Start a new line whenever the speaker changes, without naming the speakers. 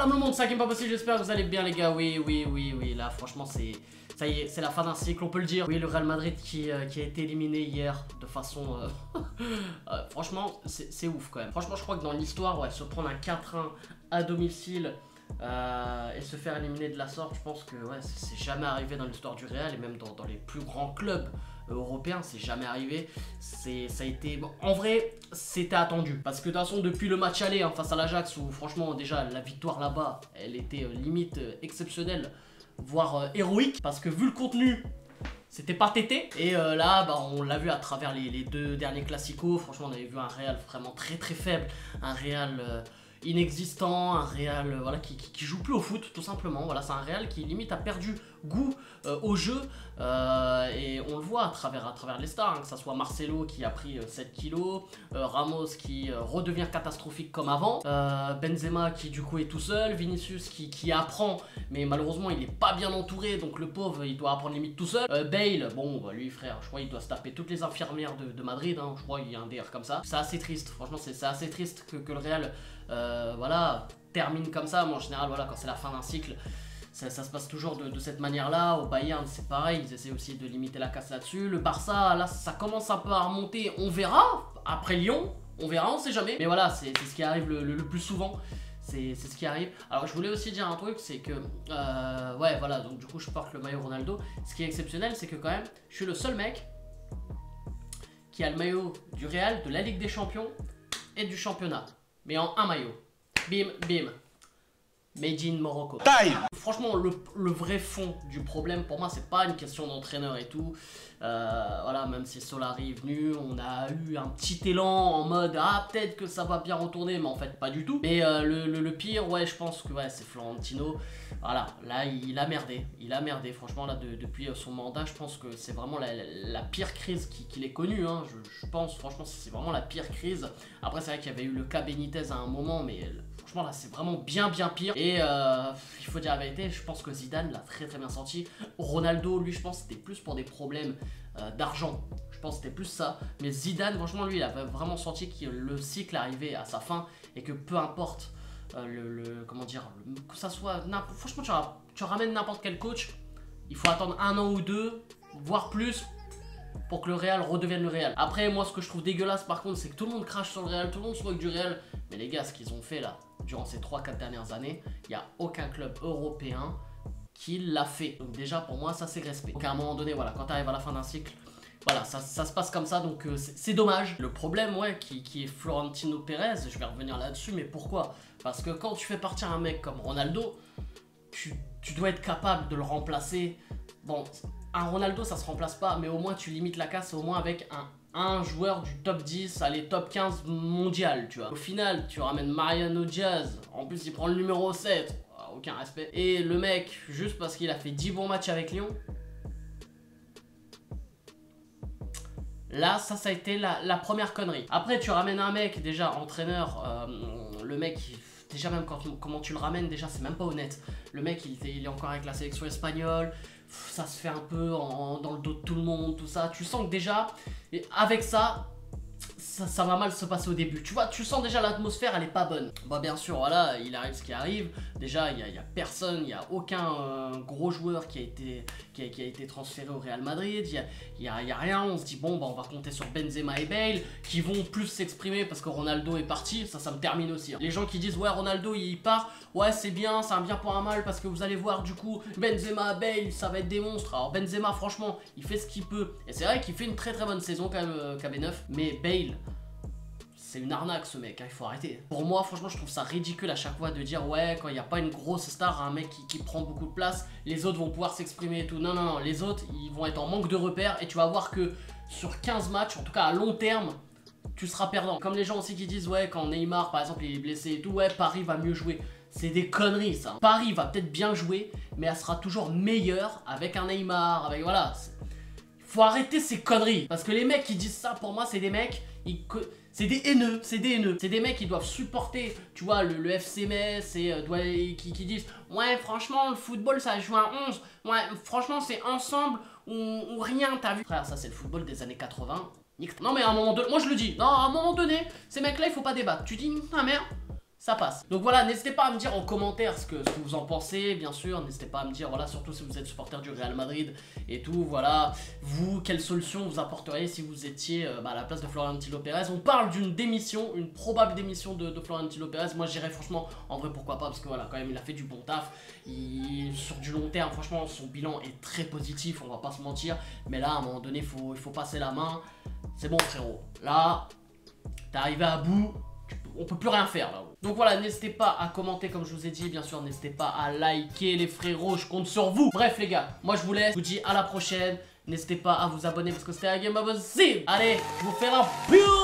Salam le monde, c'est Hakim Pas Possible, j'espère que vous allez bien les gars. Oui, là franchement ça y est, c'est la fin d'un cycle, on peut le dire. Oui, le Real Madrid qui a été éliminé hier de façon... franchement, c'est ouf quand même. Franchement, je crois que dans l'histoire, ouais, se prendre un 4-1 à domicile et se faire éliminer de la sorte, je pense que ouais, c'est jamais arrivé dans l'histoire du Real et même dans les plus grands clubs européen, c'est jamais arrivé. Ça a été... Bon, en vrai, c'était attendu. Parce que de toute façon, depuis le match aller face à l'Ajax, où franchement, déjà, la victoire là-bas, elle était limite exceptionnelle, voire héroïque. Parce que vu le contenu, c'était pas tété. Et là, bah, on l'a vu à travers les deux derniers classicos. Franchement, on avait vu un Real vraiment très faible. Un Real... inexistant, un Real voilà, qui joue plus au foot tout simplement. Voilà, c'est un Real qui limite a perdu goût au jeu et on le voit à travers les stars, hein, que ce soit Marcelo qui a pris 7 kilos, Ramos qui redevient catastrophique comme avant, Benzema qui du coup est tout seul, Vinicius qui apprend mais malheureusement il est pas bien entouré, donc le pauvre il doit apprendre limite tout seul, Bale, bon bah, lui frère, je crois il doit se taper toutes les infirmières de Madrid, hein, je crois il y a un DR comme ça. C'est assez triste, franchement c'est assez triste que le Real voilà, termine comme ça. Moi en général voilà, quand c'est la fin d'un cycle ça se passe toujours de cette manière là. Au Bayern c'est pareil, ils essaient aussi de limiter la casse là-dessus. Le Barça là ça commence un peu à remonter, on verra après Lyon, on verra, on sait jamais, mais voilà c'est ce qui arrive le plus souvent. C'est ce qui arrive. Alors je voulais aussi dire un truc, c'est que ouais voilà, donc du coup je porte le maillot Ronaldo. Ce qui est exceptionnel c'est que quand même je suis le seul mec qui a le maillot du Real, de la Ligue des Champions et du championnat, mais en un maillot. Bim, bim. Made in Morocco. Franchement, le vrai fond du problème, pour moi, c'est pas une question d'entraîneur et tout. Voilà, même si Solari est venu, on a eu un petit élan en mode ah peut-être que ça va bien retourner, mais en fait pas du tout. Mais le pire, ouais, je pense que ouais, c'est Florentino. Voilà, là il a merdé. Franchement, là depuis son mandat, je pense que c'est vraiment la pire crise qu'il ait connue. Hein. Je pense, franchement, c'est vraiment la pire crise. Après, c'est vrai qu'il y avait eu le cas Benitez à un moment, mais franchement là c'est vraiment bien pire. Et il faut dire la vérité, je pense que Zidane l'a très bien senti. Ronaldo, lui, je pense c'était plus pour des problèmes d'argent. Je pense que c'était plus ça. Mais Zidane, franchement, lui, il avait vraiment senti que le cycle arrivait à sa fin et que peu importe comment dire, que ça soit... Franchement, tu ramènes n'importe quel coach, il faut attendre 1 an ou 2, voire plus, pour que le Real redevienne le Real. Après, moi, ce que je trouve dégueulasse, par contre, c'est que tout le monde crache sur le Real, tout le monde se moque du Real. Mais les gars, ce qu'ils ont fait là, durant ces 3-4 dernières années, il n'y a aucun club européen qui l'a fait. Donc déjà, pour moi, ça c'est respect. Donc à un moment donné, voilà, quand tu arrives à la fin d'un cycle, voilà, ça se passe comme ça, donc c'est dommage. Le problème, ouais, qui est Florentino Pérez, je vais revenir là-dessus, mais pourquoi? Parce que quand tu fais partir un mec comme Ronaldo, tu dois être capable de le remplacer. Bon, un Ronaldo, ça se remplace pas, mais au moins tu limites la casse, au moins avec un joueur du top 10, allez, top 15 mondial, tu vois. Au final, tu ramènes Mariano Diaz, en plus il prend le numéro 7, aucun respect. Et le mec, juste parce qu'il a fait 10 bons matchs avec Lyon, là, ça a été la première connerie. Après, tu ramènes un mec, déjà, entraîneur, le mec, déjà même comment tu le ramènes, déjà, c'est même pas honnête. Le mec, il est encore avec la sélection espagnole, ça se fait un peu dans le dos de tout le monde, tout ça. Tu sens que déjà, avec ça va mal se passer au début. Tu vois, tu sens déjà l'atmosphère, elle est pas bonne. Bah bien sûr, voilà, il arrive ce qui arrive. Déjà, il y a personne, il y a aucun gros joueur qui a été transféré au Real Madrid. Il y a rien. On se dit bon, bah on va compter sur Benzema et Bale qui vont plus s'exprimer parce que Ronaldo est parti. Ça me termine aussi. Hein. Les gens qui disent ouais, Ronaldo il part, ouais c'est bien, c'est un bien pour un mal parce que vous allez voir du coup Benzema, Bale, ça va être des monstres. Alors Benzema, franchement, il fait ce qu'il peut et c'est vrai qu'il fait une très bonne saison quand même, KB9. Mais Bale, c'est une arnaque ce mec, hein, il faut arrêter. Pour moi, franchement, je trouve ça ridicule à chaque fois de dire ouais, quand il n'y a pas une grosse star, un mec qui prend beaucoup de place, les autres vont pouvoir s'exprimer et tout. Non, les autres, ils vont être en manque de repères et tu vas voir que sur 15 matchs, en tout cas à long terme, tu seras perdant. Comme les gens aussi qui disent ouais, quand Neymar par exemple il est blessé et tout, ouais, Paris va mieux jouer. C'est des conneries ça. Paris va peut-être bien jouer, mais elle sera toujours meilleure avec un Neymar, avec voilà. Faut arrêter ces conneries. Parce que les mecs qui disent ça, pour moi, c'est des mecs... C'est des haineux, c'est des mecs qui doivent supporter, tu vois, le FC Metz et qui disent ouais, franchement, le football, ça joue à 11. Ouais, franchement, c'est ensemble ou rien, t'as vu? Frère, ça, c'est le football des années 80. Non, mais à un moment donné, moi je le dis, non, à un moment donné, ces mecs-là, il faut pas débattre. Tu dis, ah merde, ça passe. Donc voilà, n'hésitez pas à me dire en commentaire ce que vous en pensez, bien sûr. N'hésitez pas à me dire, voilà, surtout si vous êtes supporter du Real Madrid et tout, voilà. Vous, quelle solution vous apporteriez si vous étiez à la place de Florentino Pérez? On parle d'une démission, une probable démission de Florentino Pérez. Moi, j'irais franchement, en vrai, pourquoi pas, parce que voilà, quand même, il a fait du bon taf. Sur du long terme, franchement, son bilan est très positif, on va pas se mentir. Mais là, à un moment donné, il faut passer la main. C'est bon, frérot. Là, t'es arrivé à bout. On peut plus rien faire là. Donc voilà, n'hésitez pas à commenter comme je vous ai dit. Bien sûr, n'hésitez pas à liker les frérots, je compte sur vous. Bref les gars, moi je vous laisse. Je vous dis à la prochaine. N'hésitez pas à vous abonner parce que c'était la Game of the Allez, je vous fais un piou.